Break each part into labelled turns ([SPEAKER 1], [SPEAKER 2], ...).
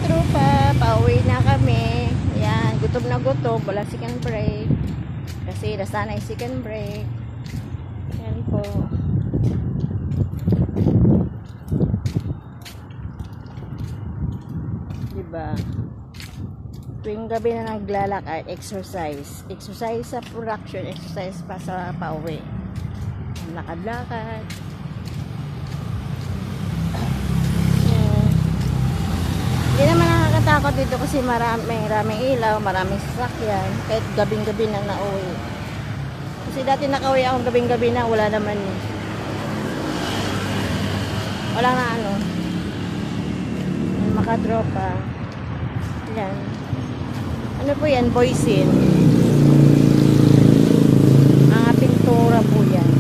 [SPEAKER 1] katropa, pauwi na kami. Ayan, gutom na gutom. Wala second break. Kasi nasanay second break. Ayan po. Diba? Tuwing gabi na naglalakad, exercise. Exercise sa production, exercise pa sa pauwi. Lakad-lakad. Hindi naman nakakatakot dito kasi maraming ilaw, maraming sasakyan. Kahit gabing-gabi na nauwi. Kasi dati nakauwi akong gabing-gabi na, wala naman eh. Wala na ano. Makatropa. Yan. Ano po yan? Boysin. Mga pintura po yan.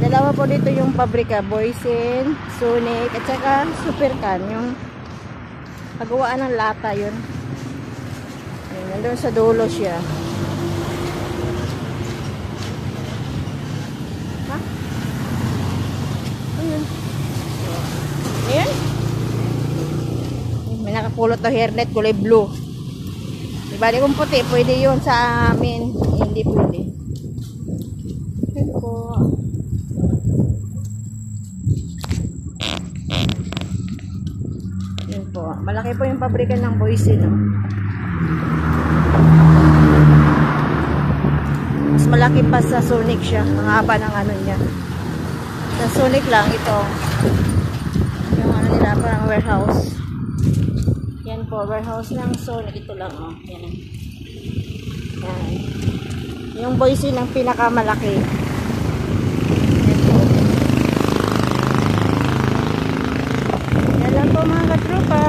[SPEAKER 1] Dalawa po dito yung pabrika. Boysin, Sonic, at saka Supercan. Yung pagawaan ng lata yun. Ayun, nandun sa dulo siya. Ha? Ayun. Ayan. May nakapulot na hairnet kulay blue. Diba di kung puti, pwede yun sa amin. Hindi pwede. Ayun po. Ayun po. Malaki po yung pabrika ng Boysin. No? Mas malaki pa sa Sonic siya. Ang haba ng ano niya. Sa Sonic lang ito. Yung ano nila, parang warehouse. Yan po, warehouse ng Sonic. Ito lang, oh. Yan. Yan. Yung Boysin ang pinakamalaki. Yan po. Yan lang po mga katropa.